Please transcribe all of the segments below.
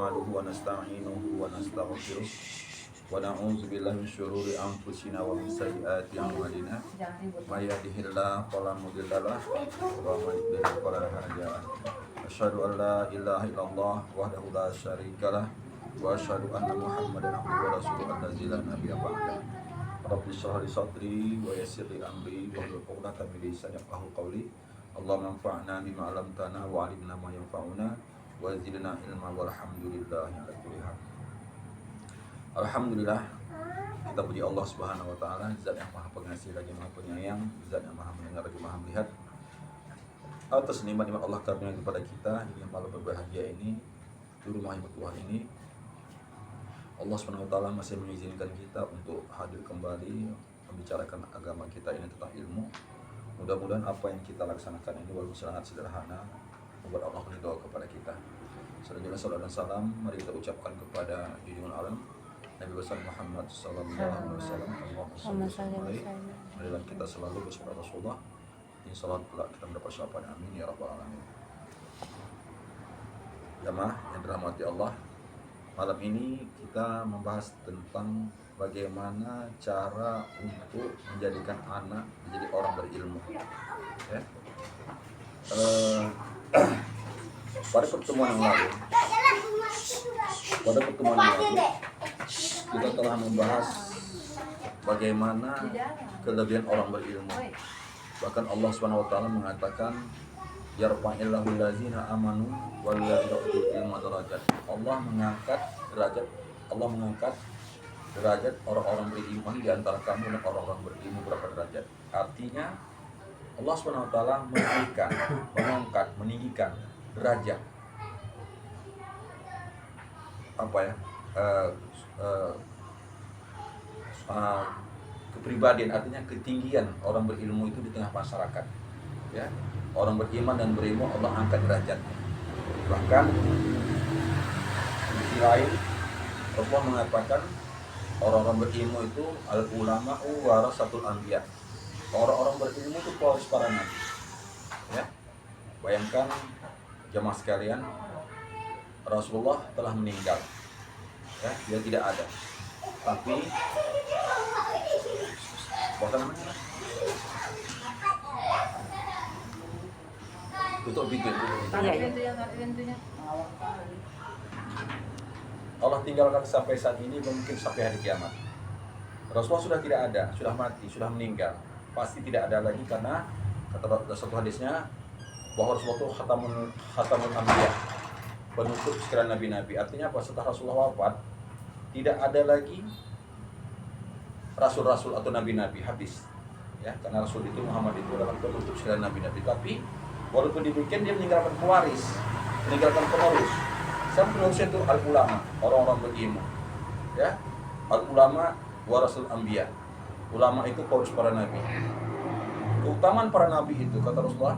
نحمده ونستعينه ونستغفره ونعوذ بالله من شرور أنفسنا ومن سيئات أعمالنا من يهده الله فلا مضل له ومن يضلل فلا هادي له أشهد أن لا إله إلا الله وحده لا شريك له وأشهد أن محمدا عبده ورسوله الذي لا نبي بعده رب اشرح لي صدري ويسر لي أمري واحلل عقدة من لساني يفقهوا قولي اللهم انفعنا بما علمتنا وعلمنا ما ينفعنا وزدنا علما والحمد لله على كل حال. Alhamdulillah, kita puji Allah Subhanahu wa taala, Zat yang Maha Pengasih lagi Maha Penyayang, Zat yang Maha Mendengar lagi Maha Melihat. Atas nikmat-nikmat Allah karuniakan kepada kita yang malam berbahagia ini, di rumah yang bertuah ini, Allah Subhanahu wa taala masih mengizinkan kita untuk hadir kembali membicarakan agama kita ini tentang ilmu. Mudah-mudahan apa yang kita laksanakan ini walaupun sangat sederhana membuat Allah ridha kepada kita. Selanjutnya salam dan salam mari kita ucapkan kepada junjungan alam Nabi besar Muhammad sallallahu alaihi wasallam. Allahumma shalli alaihi. Marilah kita selalu bersama Rasulullah. Insyaallah kelak kita mendapat syafaat. Amin ya rabbal alamin. Jamaah yang dirahmati Allah, malam ini kita membahas tentang bagaimana cara untuk menjadikan anak menjadi orang berilmu. Ya. Pada pertemuan yang lalu, kita telah membahas bagaimana kelebihan orang berilmu. Bahkan Allah SWT mengatakan, yarfa'illahu allazina amanu wallazina utul ilma darajat. Allah mengangkat derajat orang-orang beriman di antara kamu dan orang-orang berilmu berapa derajat. Artinya Allah SWT mengangkat, meninggikan derajat kepribadian, artinya ketinggian orang berilmu itu di tengah masyarakat. Ya, orang beriman dan berilmu Allah angkat derajatnya. Bahkan di sisi lain Rasulullah mengatakan orang-orang berilmu itu al-ulama'u warasatul anbiya. Orang-orang berilmu itu pewaris para nabi. Ya. Bayangkan jemaah sekalian, Rasulullah telah meninggal. Ya, dia tidak ada. Tapi tutup pintu. Allah tinggalkan sampai saat ini, mungkin sampai hari kiamat. Rasulullah sudah tidak ada, sudah mati, sudah meninggal. Pasti tidak ada lagi karena kata satu hadisnya bahwa Rasulullah itu khatamul anbiya, penutup sekalian nabi-nabi. Artinya apa? Setelah Rasulullah wafat, tidak ada lagi rasul-rasul atau nabi-nabi, habis. Ya, karena Rasul itu Muhammad itu adalah penutup sekalian nabi-nabi. Tapi walaupun demikian dia meninggalkan pewaris, meninggalkan penerus. Siapa penerusnya itu? Al-ulama, orang-orang berilmu. Ya, al-ulama warasul anbiya. Ulama itu pewaris para nabi. Keutamaan para nabi itu kata Rasulullah,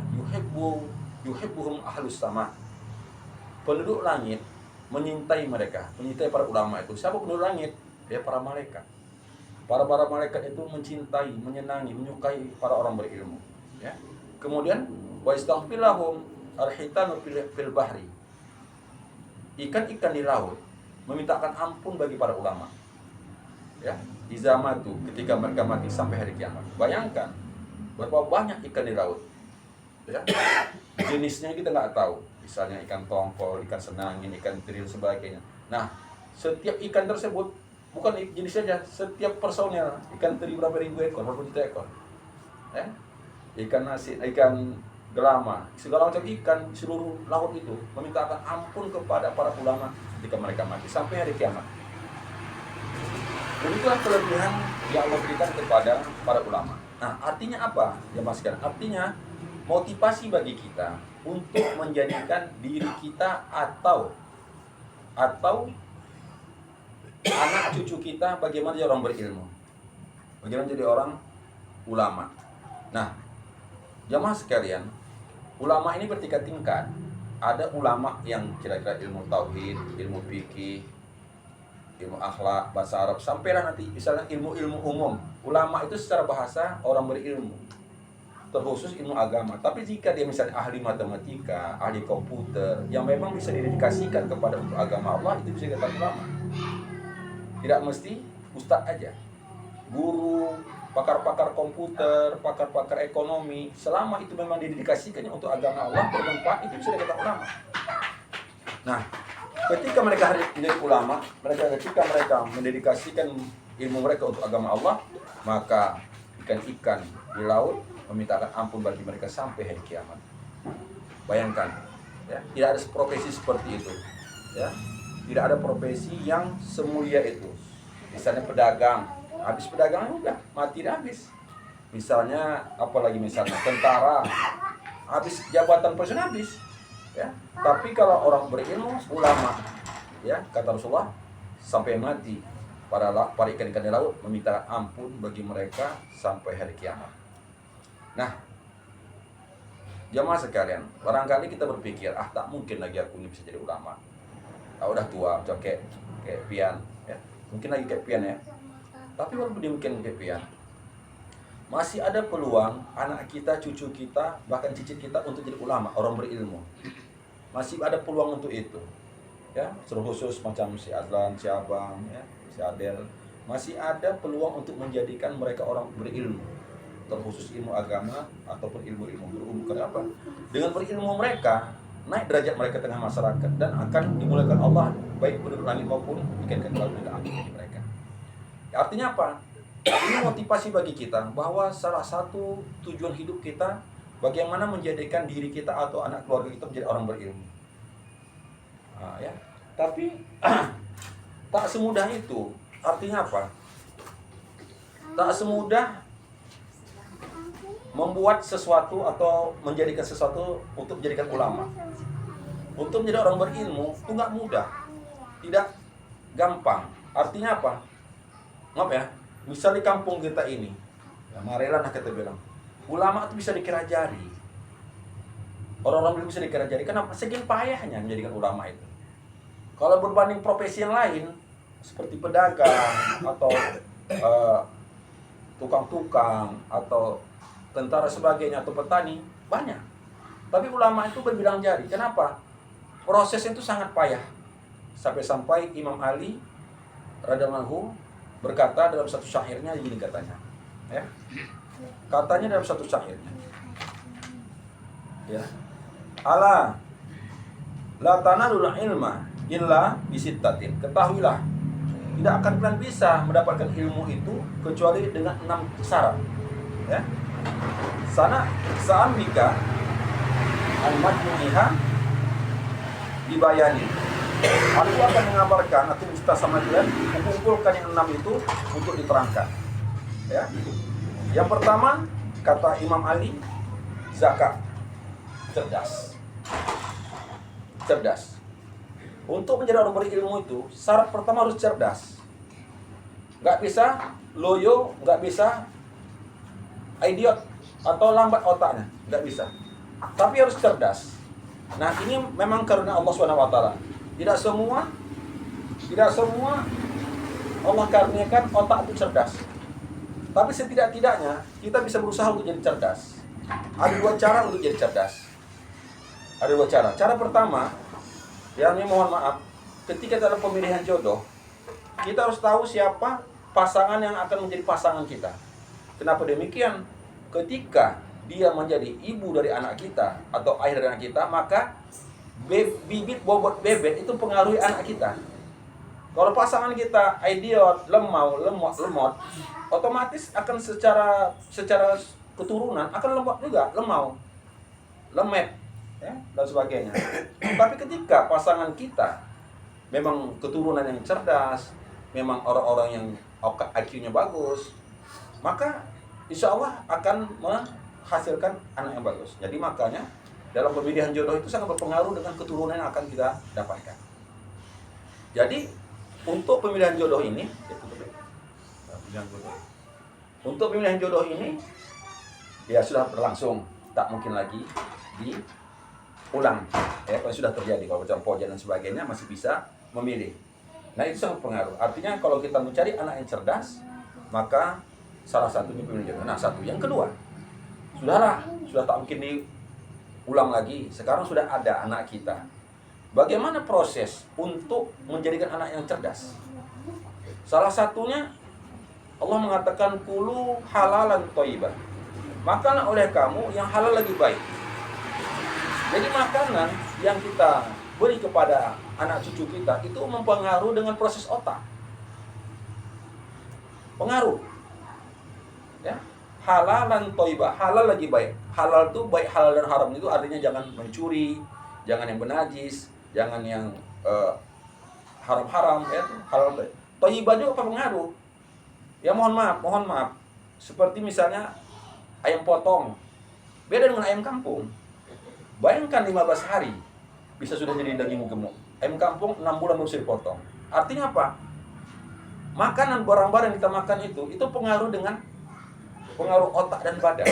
yuhibbuhum ahlus sama. Penduduk langit menyintai mereka, menyintai para ulama itu. Siapa penduduk langit? Ya, para malaikat. Para malaikat itu mencintai, menyenangi, menyukai para orang berilmu. Ya. Kemudian wa istaghfirlahum al-hitanu fil bahri. Ikan-ikan di laut memintakan ampun bagi para ulama. Ya, izamatu ketika mereka mati sampai hari kiamat. Bayangkan berapa banyak ikan di laut. Ya. Jenisnya kita nggak tahu. Misalnya ikan tongkol, ikan senangin, ikan teri dan sebagainya. Nah, setiap ikan tersebut bukan jenis saja, setiap personel ikan teri berapa ribu ekor, berapa juta ekor. Ya. Ikan nasi, ikan gelama, segala macam ikan di seluruh laut itu memintakan ampun kepada para ulama ketika mereka mati sampai hari kiamat. Begitulah kelebihan yang Allah berikan kepada para ulama. Nah, artinya apa? Ya Mas kan? Artinya motivasi bagi kita untuk menjadikan diri kita atau anak cucu kita bagaimana jadi orang berilmu, bagaimana jadi orang ulama. Nah, jamaah sekalian, ulama ini bertingkat-tingkat. Ada ulama yang kira-kira ilmu tauhid, ilmu fikih, ilmu akhlak, bahasa Arab, sampailah nanti misalnya ilmu-ilmu umum. Ulama itu secara bahasa orang berilmu. terkhusus ilmu agama. Tapi jika dia misalnya ahli matematika, ahli komputer, yang memang bisa didedikasikan kepada untuk agama Allah, itu bisa dikatakan ulama. Tidak mesti ustadz aja, guru, pakar-pakar komputer, pakar-pakar ekonomi, selama itu memang didedikasikannya untuk agama Allah, bermanfaat, itu bisa dikatakan ulama. Nah, ketika mereka menjadi ulama, ketika mereka mendedikasikan ilmu mereka untuk agama Allah, maka ikan-ikan di laut memintakan ampun bagi mereka sampai hari kiamat. Bayangkan, ya, tidak ada profesi seperti itu, ya, tidak ada profesi yang semulia itu. Misalnya pedagang, habis pedagang udah mati dah habis. Misalnya apalagi misalnya tentara, habis jabatan presiden habis, ya. Tapi kalau orang berilmu, ulama, ya, kata Rasulullah, sampai mati para ikan-ikan di laut meminta ampun bagi mereka sampai hari kiamat. Nah, jamaah sekalian, barangkali kita berpikir, tak mungkin lagi aku ini bisa jadi ulama. Udah tua, kayak pian, ya. Mungkin lagi kayak pian, ya. Tapi walaupun mungkin kayak pian, masih ada peluang anak kita, cucu kita, bahkan cicit kita untuk jadi ulama, orang berilmu. Masih ada peluang untuk itu, ya. Terkhusus macam si Azlan, si Abang, ya, si Adel, masih ada peluang untuk menjadikan mereka orang berilmu, terkhusus ilmu agama ataupun ilmu-ilmu berilmu. Kenapa? Dengan berilmu mereka naik derajat mereka tengah masyarakat dan akan dimulakan Allah baik penduduk langit maupun ikan-ikan laut juga amin bagi mereka. Ya, artinya apa? Ini motivasi bagi kita bahwa salah satu tujuan hidup kita bagaimana menjadikan diri kita atau anak keluarga kita menjadi orang berilmu. Ya. Tapi tak semudah itu. Artinya apa? Tak semudah membuat sesuatu atau menjadikan sesuatu untuk menjadikan ulama. Untuk menjadi orang berilmu itu nggak mudah, tidak gampang. Artinya apa? Maaf ya, misal di kampung kita ini, ya, marilah kita bilang, ulama itu bisa dikira jari. Orang-orang belum bisa dikira jari. Kenapa? Segini payahnya menjadikan ulama itu. Kalau berbanding profesi yang lain, seperti pedagang atau tukang-tukang atau tentara sebagainya atau petani, banyak. Tapi ulama itu berbilang jari. Kenapa? Prosesnya itu sangat payah. Sampai-sampai Imam Ali radhiyallahu anhu berkata dalam satu syairnya begini katanya. Ya. Katanya dalam satu syairnya. Ya. Ala la tanalul ilma illa bisittatin. Ketahuilah, tidak akan kalian bisa mendapatkan ilmu itu kecuali dengan 6 syarat. Ya. Sa'ambika al-majmu'iha dibayani. Aku akan mengabarkan, aku minta sama kalian mengumpulkan yang 6 itu untuk diterangkan. Ya. Yang pertama, kata Imam Ali, zakat. Cerdas. Cerdas. Untuk menjadi orang berilmu itu, syarat pertama harus cerdas. Nggak bisa loyo, nggak bisa idiot atau lambat otaknya, nggak bisa. Tapi harus cerdas. Nah, ini memang karena Allah SWT. Tidak semua Allah karuniakan otak itu cerdas. Tapi setidak-tidaknya kita bisa berusaha untuk jadi cerdas. Ada 2 cara untuk jadi cerdas. Ada 2 cara. Cara pertama, yang ini mohon maaf, ketika dalam pemilihan jodoh, kita harus tahu siapa pasangan yang akan menjadi pasangan kita. Kenapa demikian? Ketika dia menjadi ibu dari anak kita atau ayah dari anak kita, maka bibit bobot bebek itu pengaruhi anak kita. Kalau pasangan kita idiot, lemot, otomatis akan secara keturunan akan lemot juga, lemet, ya, dan sebagainya. Tapi ketika pasangan kita memang keturunan yang cerdas, memang orang-orang yang IQ-nya bagus, maka insya Allah akan menghasilkan anak yang bagus. Jadi makanya dalam pemilihan jodoh itu sangat berpengaruh dengan keturunan yang akan kita dapatkan. Jadi untuk pemilihan jodoh ini, untuk pemilihan jodoh ini, ya sudah berlangsung, tak mungkin lagi diulang. Ya, kalau sudah terjadi, kalau macam poja dan sebagainya masih bisa memilih. Nah itu sangat pengaruh. Artinya kalau kita mencari anak yang cerdas, maka salah satunya pemilihan jodoh. Nah satu, yang kedua, sudah tak mungkin diulang lagi. Sekarang sudah ada anak kita. Bagaimana proses untuk menjadikan anak yang cerdas? Salah satunya Allah mengatakan kulu halalan thayyibah. Makanlah oleh kamu yang halal lagi baik. Jadi makanan yang kita beri kepada anak cucu kita itu mempengaruhi dengan proses otak. Pengaruh. Ya. Halalan thayyibah, halal lagi baik. Halal itu baik halal dan haram itu artinya jangan mencuri, jangan yang benajis, jangan yang haram-haram ya, halal baik. Thayyibah juga pengaruh. Ya mohon maaf. Seperti misalnya ayam potong. Beda dengan ayam kampung. Bayangkan 15 hari bisa sudah jadi daging gemuk. Ayam kampung 6 bulan baru bisa dipotong. Artinya apa? Makanan barang-barang yang kita makan itu pengaruh dengan pengaruh otak dan badan.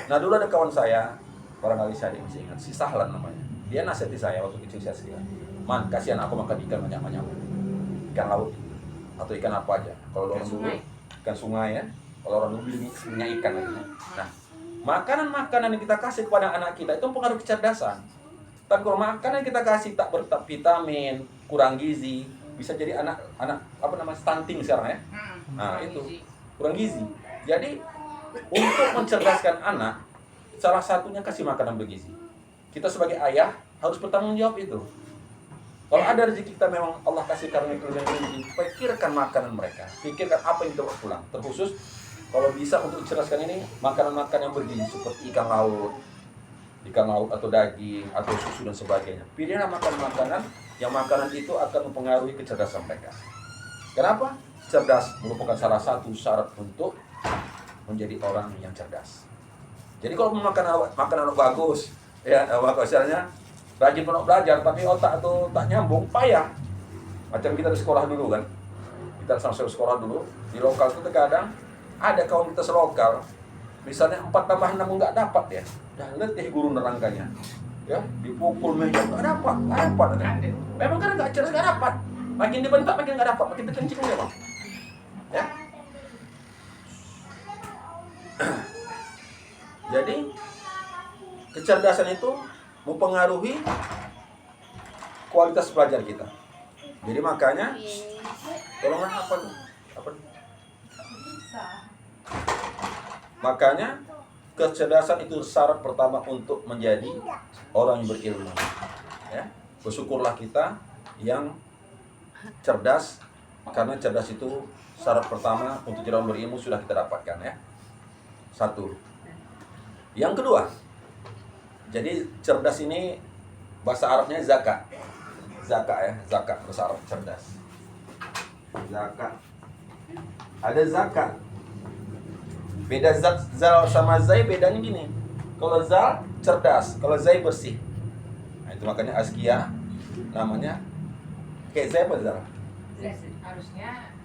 Nah dulu ada kawan saya, barangkali saya masih ingat, si Sahlan namanya. Dia nasihati saya waktu kecil saya sekali. Man, kasihan aku makan ikan banyak-banyak. Ikan laut atau ikan apa aja. Kalau orang dulu ikan sungai ya. Kalau orang dulu punya ikan lagi. Nah, makanan-makanan yang kita kasih kepada anak kita itu mempengaruhi kecerdasan. Tapi kalau makanan yang kita kasih tak vitamin, kurang gizi, bisa jadi anak stunting sekarang ya. Nah, itu kurang gizi. Jadi untuk mencerdaskan anak, salah satunya kasih makanan bergizi. Kita sebagai ayah harus bertanggung jawab itu. Kalau ada rezeki kita memang Allah kasih karunia rezeki, pikirkan makanan mereka, pikirkan apa yang kita bawa pulang. Terkhusus kalau bisa untuk mencerdaskan ini makanan-makanan yang bergizi seperti ikan laut atau daging atau susu dan sebagainya. Pilihlah makanan-makanan yang makanan itu akan mempengaruhi kecerdasan mereka. Kenapa? Cerdas merupakan salah satu syarat untuk menjadi orang yang cerdas. Jadi kalau makan makanan bagus, ya misalnya rajin penuh belajar tapi otak itu tak nyambung, payah. Macam kita di sekolah dulu kan. Kita sama-sama sekolah dulu, di lokal itu terkadang ada kawan kita selokal, misalnya 4 tambah 6 enggak dapat ya. Dah letih guru nerangkannya. Ya, dipukul meja enggak dapat. Memang kan enggak cerdas enggak dapat. Makin dibentak makin enggak dapat, makin dikencing dia, Bang. Ya. Jadi kecerdasan itu mempengaruhi kualitas belajar kita. Jadi makanya tolonglah apa tuh? Makanya kecerdasan itu syarat pertama untuk menjadi orang yang berilmu. Ya, bersyukurlah kita yang cerdas, karena cerdas itu syarat pertama untuk jadi orang berilmu sudah kita dapatkan ya. Satu. Yang kedua, jadi cerdas ini bahasa Arabnya zakat. Zakat ya, zakat bahasa Arab cerdas. Zakat. Ada zakat. Beda zal sama zai bedanya gini. Kalau zal cerdas, kalau zai bersih. Nah, itu makanya azkia namanya kayak zai apa zal? Harusnya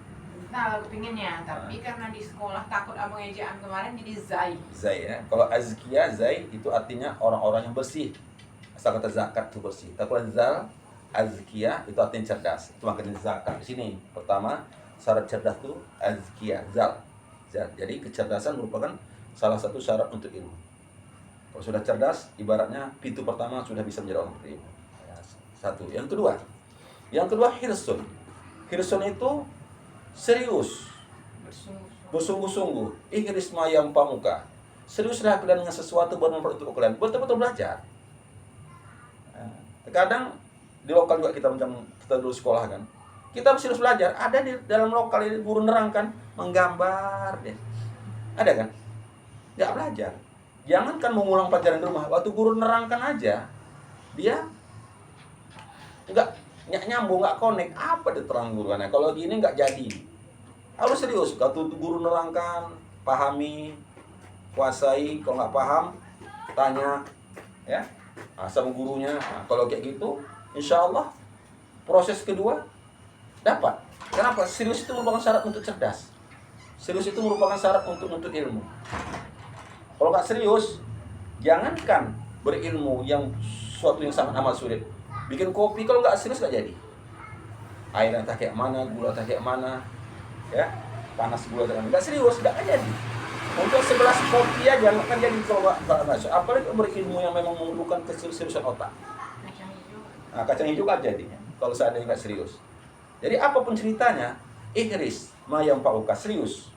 nah pinginnya, tapi karena di sekolah takut abang ejaan kemarin jadi zai. Zai ya. Kalau azkia, zai itu artinya orang-orang yang bersih. Asal kata zakat itu bersih. Tapi kalau zal, azkia itu artinya cerdas. Itu makanya zakat di sini. Pertama, syarat cerdas itu azkia, zal. Jadi kecerdasan merupakan salah satu syarat untuk ilmu. Kalau sudah cerdas, ibaratnya pintu pertama sudah bisa menjadi orang berilmu. Satu. Yang kedua hirsun. Hirsun itu serius, bersungguh-sungguh. Ihris mayam pamuka. Seriuslah kalian dengan sesuatu bermanfaat untuk kalian. Betul-betul belajar. Terkadang di lokal juga kita dulu sekolah kan. Kita harus serius belajar. Ada di dalam lokal ini guru nerangkan, menggambar deh. Ada kan? Nggak belajar. Jangankan mengulang pelajaran di rumah. Waktu guru nerangkan aja, dia nggak nyambung, nggak connect. Apa diterang guruannya? Kalau gini nggak jadi. Harus serius. Waktu guru nerangkan, pahami, kuasai. Kalau nggak paham, tanya, ya, sama gurunya. Nah, kalau kayak gitu, insya Allah proses kedua dapat. Kenapa? Serius itu merupakan syarat untuk cerdas. Serius itu merupakan syarat untuk menuntut ilmu. Kalau nggak serius, jangankan berilmu yang suatu yang sangat amat sulit. Bikin kopi kalau nggak serius nggak jadi. Airnya tak kayak mana, gula tak kayak mana, ya, panas gula tak nggak serius nggak jadi. Untuk segelas kopi aja nggak akan jadi kalau nggak masuk. Apalagi berilmu yang memang memerlukan keseriusan otak. Nah, kacang hijau kan jadinya kalau seandainya nggak serius. Jadi apapun ceritanya, ihris mayam pauka, serius.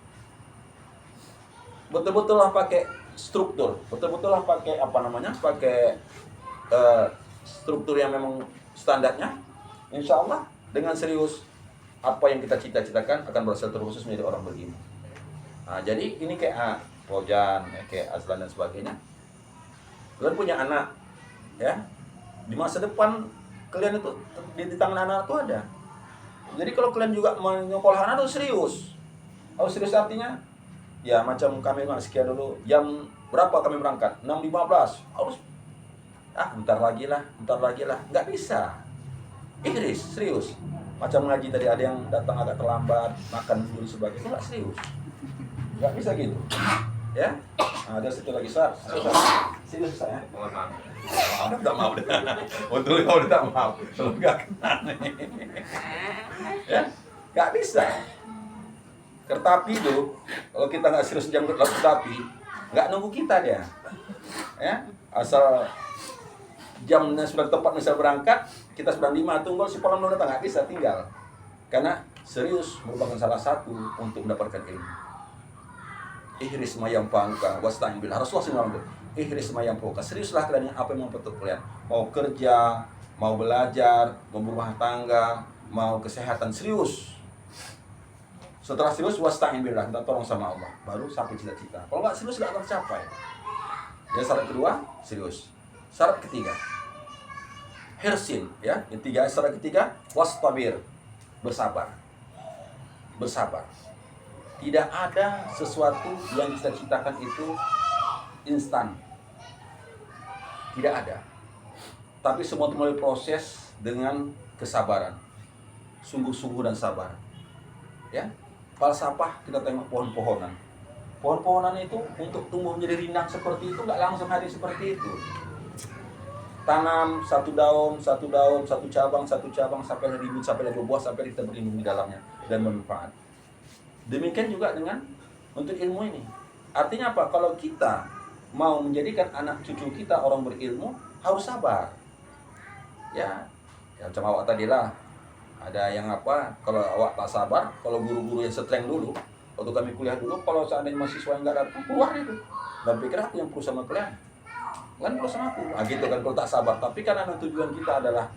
Betul-betul lah pakai struktur, betul-betul lah pakai pakai struktur yang memang standarnya. Insya Allah dengan serius apa yang kita cita-citakan akan berhasil terkhusus menjadi orang berilmu. Nah, jadi ini kayak Pojan, kayak Aslan dan sebagainya. Kalian punya anak, ya, di masa depan kalian itu di tangan anak itu ada. Jadi kalau kalian juga menyekolahkan anak itu serius. Kalau serius artinya, ya macam kami sekian dulu, jam berapa kami berangkat? 6.15. Harus, bentar lagi lah. Nggak bisa. Inggris, serius. Macam ngaji tadi ada yang datang agak terlambat, makan dulu sebagainya. Itu nggak serius. Nggak bisa gitu. Ya, ada satu lagi Sar. Serius saya. Udah maaf deh. Untuk kau udah maaf. Kalau nggak kena nih. Ya, nggak bisa. Kertapi itu, kalau kita nggak serius jam kertapi, nggak nunggu kita dia. Ya, asal jamnya sudah tepat misal berangkat, kita 9.5 tunggu si polam datang, nggak bisa tinggal. Karena serius merupakan salah satu untuk mendapatkan ilmu. Ihris mayam pangka, wasta'in billah. Rasulullah SAW. Ihris mayam pangka. Seriuslah kalian apa yang mau betul kalian. Mau kerja, mau belajar, mau berumah tangga, mau kesehatan, serius. Setelah serius, wasta'in billah, kita tolong sama Allah. Baru sampai cita-cita. Kalau nggak serius, nggak akan tercapai. Ya, syarat kedua, serius. Syarat ketiga, hirsin, ya. Syarat ketiga, wastabir, bersabar. Bersabar. Tidak ada sesuatu yang kita citakan itu instan. Tidak ada. Tapi semua itu melalui proses dengan kesabaran. Sungguh-sungguh dan sabar. Ya. Falsafah kita tengok pohon-pohonan. Pohon-pohonan itu untuk tumbuh menjadi rindang seperti itu nggak langsung hari seperti itu. Tanam satu daun, satu cabang sampai ribut, sampai berbuah, sampai kita berlindung di dalamnya dan bermanfaat. Demikian juga dengan untuk ilmu ini. Artinya apa? Kalau kita mau menjadikan anak cucu kita orang berilmu, harus sabar. Ya macam awak tadi lah. Ada yang kalau awak tak sabar, kalau guru-guru yang streng dulu, waktu kami kuliah dulu, kalau seandainya mahasiswa yang nggak datang, keluar itu. Dan pikir aku yang perlu sama kalian. Kan perlu sama aku. Gitu kan kalau tak sabar. Tapi karena tujuan kita adalah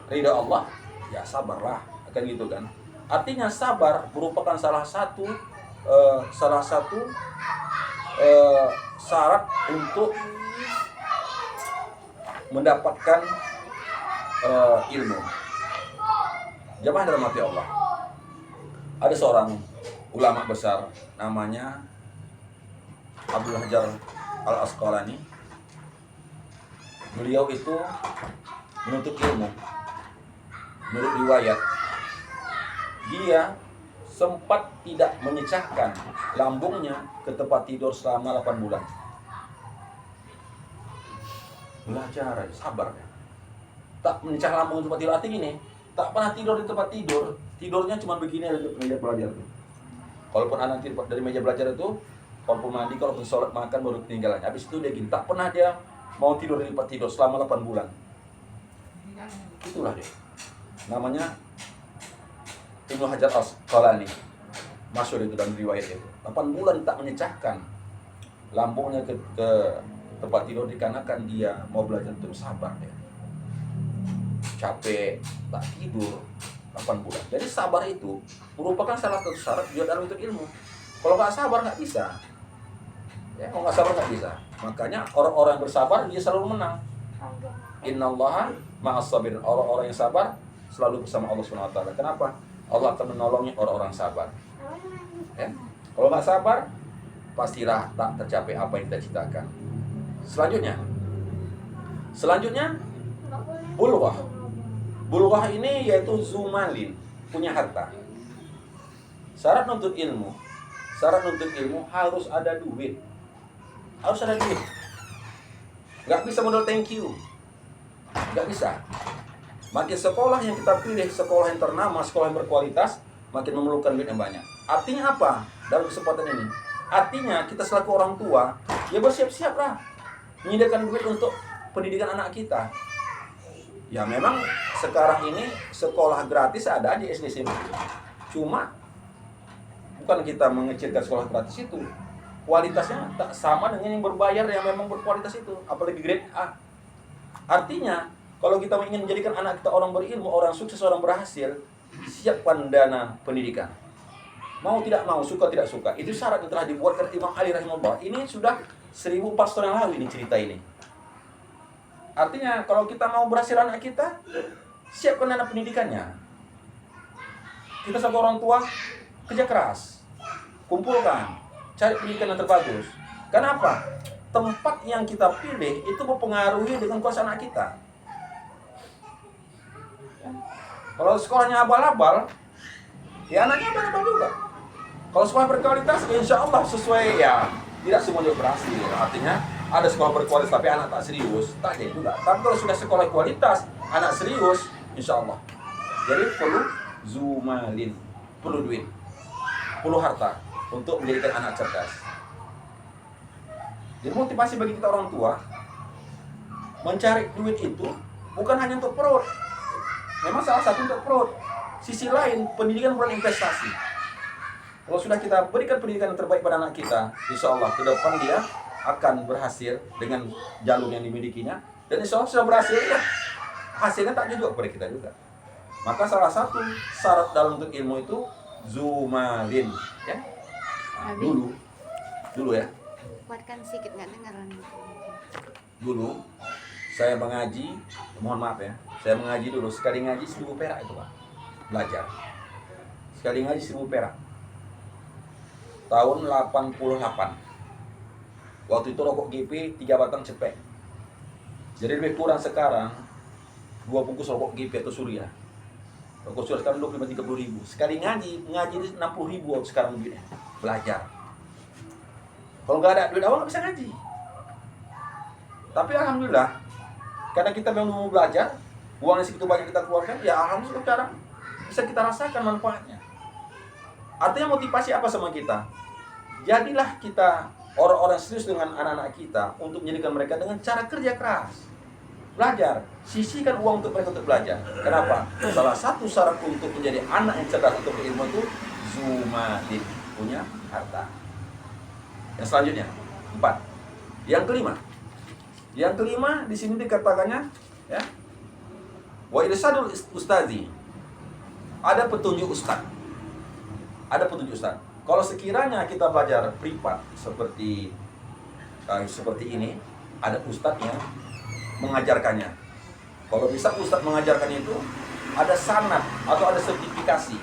ridha Allah, ya sabarlah. Akan gitu kan. Artinya sabar merupakan salah satu syarat untuk mendapatkan ilmu. Jamaah dalam hati Allah. Ada seorang ulama besar namanya Abdul Hajar Al-Asqalani. Beliau itu menuntut ilmu. Menurut riwayat, dia sempat tidak menyecahkan lambungnya ke tempat tidur selama 8 bulan. Belajar, sabar. Tak menyecah lambung ke tempat tidur, artinya gini, tak pernah tidur di tempat tidur, tidurnya cuma begini dari meja belajar itu. Kalaupun anak tidur dari meja belajar itu, kalaupun mandi, kalaupun sholat, makan, baru ketinggalan. Habis itu dia gini, tak pernah dia mau tidur di tempat tidur selama 8 bulan. Itulah dia. Namanya Ibnu Hajar Al-Asqalani. Masyhur itu dalam riwayat itu. 8 bulan tak menyecahkan lambungnya ke tempat tidur dikarenakan dia mau belajar terus sabar dia. Capek, tak tidur 8 bulan. Jadi sabar itu merupakan salah satu syarat dia dalam untuk ilmu. Kalau nggak sabar nggak bisa. Ya, kalau nggak sabar nggak bisa. Makanya orang-orang yang bersabar dia selalu menang. Innallaha ma'as sabirin. Orang-orang yang sabar selalu bersama Allah Subhanahu wa taala. Kenapa? Allah akan menolongnya orang-orang sabar. Ya? Kalau nggak sabar, pastilah tak tercapai apa yang kita citakan. Selanjutnya, bulghah. Bulghah ini yaitu zumalin, punya harta. Syarat nuntut ilmu harus ada duit. Nggak bisa modal thank you. Nggak bisa. Makin sekolah yang kita pilih, sekolah yang ternama, sekolah yang berkualitas, makin memerlukan duit yang banyak. Artinya apa? Dalam kesempatan ini, Artinya kita selaku orang tua, ya bersiap-siap lah menyediakan duit untuk pendidikan anak kita. Ya memang sekarang ini sekolah gratis ada di SD SMP. Cuma bukan kita mengecilkan sekolah gratis itu. Kualitasnya tak sama dengan yang berbayar yang memang berkualitas itu, apalagi grade A. Artinya, kalau kita ingin menjadikan anak kita orang berilmu, orang sukses, orang berhasil, siapkan dana pendidikan. Mau tidak mau, suka tidak suka. Itu syarat yang telah dibuatkan Imam Ali rahimahullah. Ini sudah 1400 tahun yang lalu ini cerita ini. Artinya, kalau kita mau berhasil anak kita, siapkan dana pendidikannya. Kita sebagai orang tua, kerja keras. Kumpulkan, cari pendidikan yang terbagus. Kenapa? Tempat yang kita pilih itu mempengaruhi dengan kualitas anak kita. Kalau sekolahnya abal-abal, ya anaknya abal-abal juga. Kalau sekolah berkualitas, insya Allah sesuai ya. Tidak semua juga berhasil. Artinya ada sekolah berkualitas tapi anak tak serius, tak jadi juga. Tapi kalau sudah sekolah kualitas, anak serius, insya Allah. Jadi perlu zumalin, perlu duit, perlu harta untuk menjadikan anak cerdas. Jadi motivasi bagi kita orang tua mencari duit itu bukan hanya untuk perut. Memang salah satu untuk perut. Sisi lain, pendidikan bukan investasi. Kalau sudah kita berikan pendidikan yang terbaik pada anak kita, insya Allah ke depan dia akan berhasil dengan jalur yang dimilikinya. Dan insya Allah sudah berhasil, ya hasilnya tak juga kepada kita juga. Maka salah satu syarat dalam untuk ilmu itu zumalin, ya. Nah, dulu ya. Kuatkan sedikit, nggak dengar. Dulu saya mengaji, mohon maaf ya, saya mengaji dulu, sekali ngaji 1000 perak itu Pak, belajar. Sekali ngaji 1000 perak. Tahun 88. Waktu itu rokok GP 3 batang cepek. Jadi lebih kurang sekarang 2 bungkus rokok GP atau Surya. Rokok Surya sekarang 25-30 ribu. Sekali ngaji 60 ribu sekarang duitnya. Belajar. Kalau nggak ada duit awal nggak bisa ngaji. Tapi alhamdulillah, karena kita memang mau belajar, uangnya segitu banyak kita keluarkan, ya alhamdulillah sekarang bisa kita rasakan manfaatnya. Artinya motivasi apa sama kita? Jadilah kita orang-orang serius dengan anak-anak kita untuk menjadikan mereka dengan cara kerja keras. Belajar, sisihkan uang untuk mereka untuk belajar. Kenapa? Salah satu syarat untuk menjadi anak yang cerdas untuk berilmu itu zumadin, punya harta. Yang selanjutnya 4. Yang kelima di sini dikatakannya ya. Wa irsadul ustazi. Ada petunjuk ustaz. Kalau sekiranya kita belajar privat seperti ini, ada ustaz yang mengajarkannya. Kalau bisa ustaz mengajarkan itu ada sanad atau ada sertifikasi.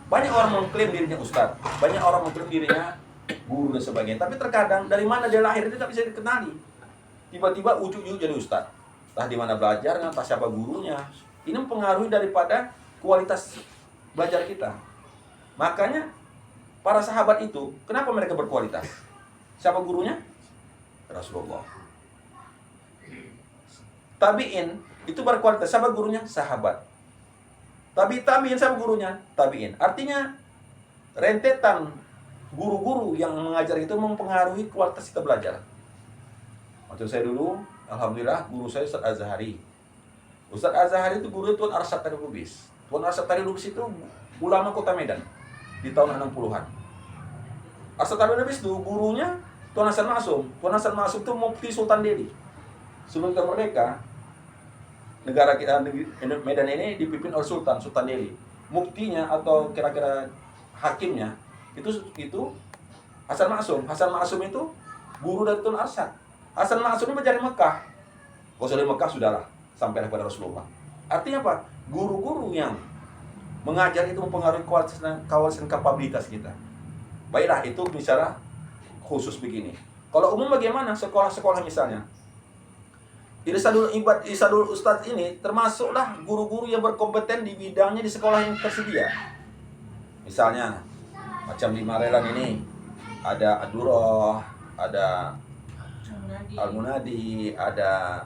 Banyak orang mengklaim dirinya ustaz, banyak orang mengklaim dirinya guru dan sebagainya. Tapi terkadang dari mana dia lahir itu tidak bisa dikenali. Tiba-tiba ujuk-ujuk jadi ustaz. Entah di mana belajarnya, entah siapa gurunya. Ini mempengaruhi daripada kualitas belajar kita. Makanya para sahabat itu, kenapa mereka berkualitas? Siapa gurunya? Rasulullah. Tabi'in itu berkualitas. Siapa gurunya? Sahabat. Tabi'in siapa gurunya? Tabi'in. Artinya rentetan guru-guru yang mengajar itu mempengaruhi kualitas kita belajar. Waktu saya dulu, alhamdulillah guru saya Ustaz Azhari. Ustaz Azhari itu guru Tuan Arsyad Tari Lubis. Tuan Arsyad Tari Lubis itu ulama Kota Medan di tahun 60-an. Arsyad Tari Lubis itu gurunya Tuan Hasan Ma'sum. Tuan Hasan Ma'sum itu mufti Sultan Delhi. Sebelum kita merdeka, negara kita Medan ini dipimpin oleh Sultan Delhi. Muftinya atau kira-kira hakimnya itu Hasan Ma'sum. Hasan Ma'sum itu guru dari Tuan Arsyad. Hasan Ma'sum ini belajar di Mekah. Kalau sudah di Mekah sudahlah sampai kepada Rasulullah. Artinya apa? Guru-guru yang mengajar itu mempengaruhi kualitas dan kapabilitas kita. Baiklah, itu bicara khusus begini. Kalau umum bagaimana? Sekolah-sekolah misalnya. Irsadul Ustadz ini termasuklah guru-guru yang berkompeten di bidangnya di sekolah yang tersedia. Misalnya macam di Marelan ini ada Ad-Durrah, ada Al-Munadi, ada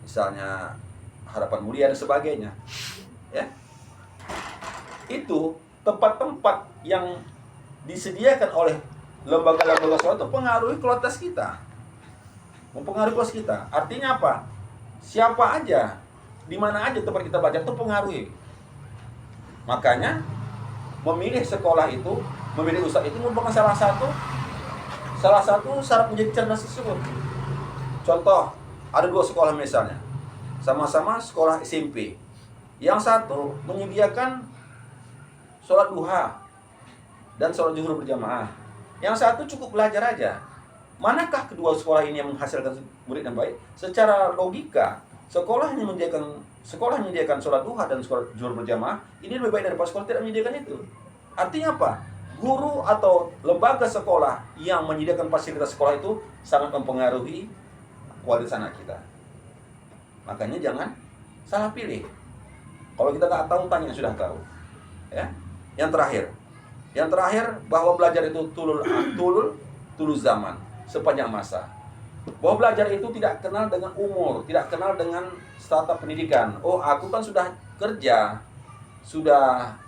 misalnya Harapan Mulia dan sebagainya. Ya. Itu tempat-tempat yang disediakan oleh lembaga-lembaga sekolah itu pengaruhi kualitas kita. Mempengaruhi kualitas kita. Artinya apa? Siapa aja, di mana aja tempat kita belajar itu pengaruhi. Makanya memilih sekolah itu, memilih ustadz itu merupakan salah satu syarat menjadi cerdas tersebut. Contoh, ada 2 sekolah misalnya, sama-sama sekolah SMP. Yang satu menyediakan sholat duha dan sholat zuhur berjamaah. Yang satu cukup belajar aja. Manakah kedua sekolah ini yang menghasilkan murid yang baik? Secara logika, sekolah yang menyediakan sholat duha dan sholat zuhur berjamaah ini lebih baik daripada sekolah tidak menyediakan itu. Artinya apa? Guru atau lembaga sekolah yang menyediakan fasilitas sekolah itu sangat mempengaruhi kualitas anak kita. Makanya jangan salah pilih. Kalau kita nggak tahu, tanya yang sudah tahu. Ya. Yang terakhir bahwa belajar itu tulul zaman, sepanjang masa. Bahwa belajar itu tidak kenal dengan umur, tidak kenal dengan strata pendidikan. Oh, aku kan sudah kerja, sudah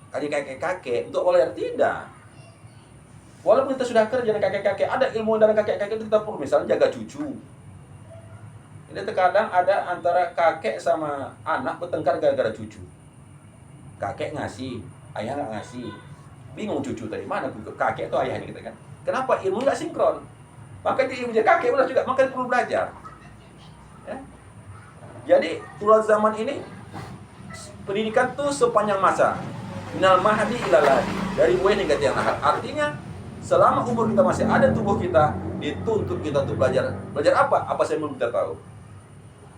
kakek-kakek untuk belajar. Tidak. Walaupun kita sudah kerja dan kakek-kakek, ada ilmu dari kakek-kakek itu kita perlu. Misalnya jaga cucu. Jadi terkadang ada antara kakek sama anak bertengkar gara-gara cucu. Kakek ngasih, ayah nggak ngasih. Bingung cucu tadi, mana kakek atau ayahnya gitu kan. Kenapa? Ilmu nggak sinkron. Maka di ilmu kakek benar juga, maka perlu belajar. Ya? Jadi tulul zaman ini pendidikan tuh sepanjang masa. Minal mahdi ilal lahdi, dari mulai hingga tiang lahat. Artinya selama umur kita masih ada, tubuh kita dituntut kita untuk belajar. Belajar apa? Apa saya belum kita tahu.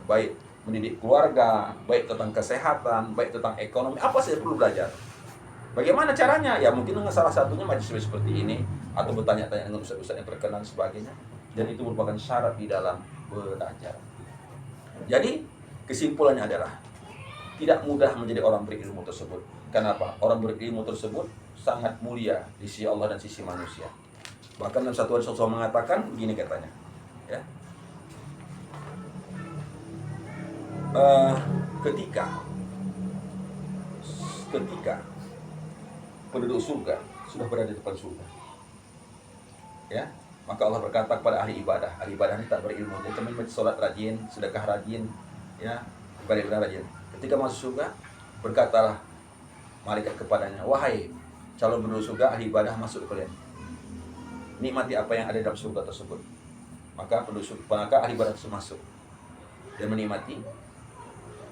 Baik mendidik keluarga, baik tentang kesehatan, baik tentang ekonomi, apa saya perlu belajar. Bagaimana caranya? Ya mungkin dengan salah satunya majelis seperti ini, atau bertanya-tanya dengan ustaz-ustaz yang terkenal dan sebagainya. Dan itu merupakan syarat di dalam belajar. Jadi kesimpulannya adalah tidak mudah menjadi orang berilmu tersebut. Kenapa? Orang berilmu tersebut sangat mulia di sisi Allah dan sisi manusia. Bahkan dalam satu hadis Rasulullah mengatakan begini katanya, ya. Ketika penduduk surga sudah berada di depan surga, ya, maka Allah berkata kepada ahli ibadah ini tak berilmu, dia cuma sholat rajin, sedekah rajin, ya, ibadah rajin. Ketika masuk surga, berkatalah malaikat kepadanya, wahai calon penduduk surga, ahli ibadah, masuk kalian. Nikmati apa yang ada dalam surga tersebut. Maka ahli ibadah tersebut masuk dan menikmati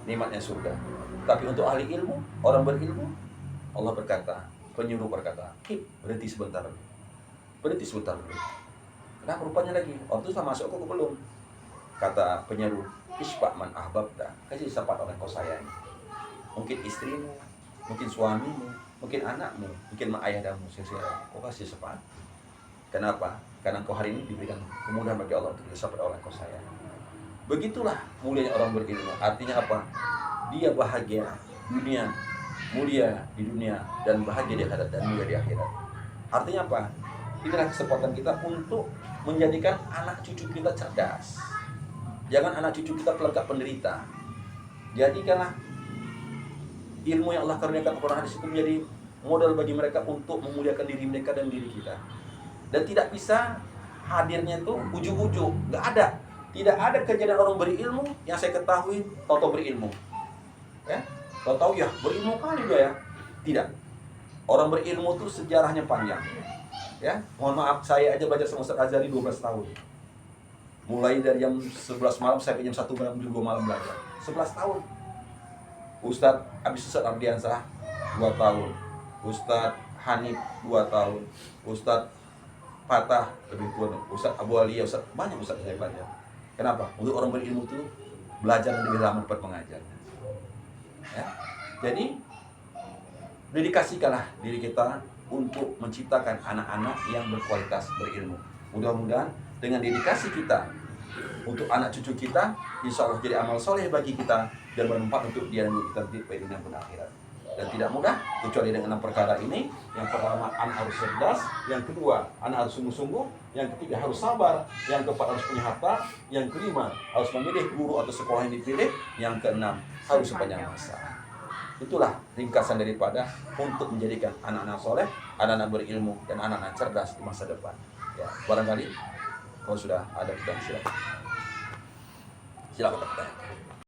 nikmatnya surga. Tapi untuk ahli ilmu, orang berilmu, Allah berkata, penyuruh berkata, berhenti sebentar dulu. Kenapa rupanya lagi? Orang itu sudah masuk kok belum? Kata penyuruh, ispa' man ahbabta, kasih syafaat orang kau sayangi. Mungkin istrimu, mungkin suamimu, mungkin anakmu, mungkin ayahmu, kau kasih syafaat. Kenapa? Karena kau hari ini diberikan kemudahan bagi Allah untuk disyafaat orang kau sayangi. Begitulah mulianya orang berilmu. Artinya apa? Dia bahagia dunia, mulia di dunia, dan bahagia di akhirat, dan mulia di akhirat. Artinya apa? Inilah kesempatan kita untuk menjadikan anak cucu kita cerdas. Jangan anak cucu kita pelengkap penderita. Jadikanlah ilmu yang Allah karuniakan kepada hadis itu menjadi modal bagi mereka untuk memuliakan diri mereka dan diri kita. Dan tidak bisa hadirnya itu ujuk-ujuk, nggak ada. Tidak ada kejadian orang berilmu yang saya ketahui tahu-tahu berilmu. Ya, tahu-tahu ya berilmu kali dia ya. Tidak. Orang berilmu itu sejarahnya panjang. Ya, mohon maaf, saya aja belajar sama Ustaz Azhari 12 tahun. Mulai dari jam 11 malam sampai jam 1 malam, jam 2 malam belajar. 11 tahun. Ustaz Ardiansah 2 tahun. Ustaz Hanif 2 tahun. Ustaz Fatah lebih tua. Ustaz Abu Aliyah, Ustaz banyak Ustaz saya belajar. Kenapa? Untuk orang berilmu itu belajar dan lebih lama dapat mengajar. Ya. Jadi dedikasikanlah diri kita untuk menciptakan anak-anak yang berkualitas berilmu. Mudah-mudahan dengan dedikasi kita untuk anak cucu kita, insya Allah jadi amal soleh bagi kita dan bermanfaat untuk dia dan kita di dunia dan akhirat. Dan tidak mudah kecuali dengan 6 perkara ini. Yang pertama, anak harus cerdas. Yang kedua, anak harus sungguh-sungguh. Yang ketiga, harus sabar. Yang keempat, harus punya harta. Yang kelima, harus memilih guru atau sekolah yang dipilih. Yang keenam, harus sepanjang masa. Itulah ringkasan daripada untuk menjadikan anak-anak soleh, anak-anak berilmu, dan anak-anak cerdas di masa depan. Ya, barangkali kalau sudah ada kita silakan. Silakan.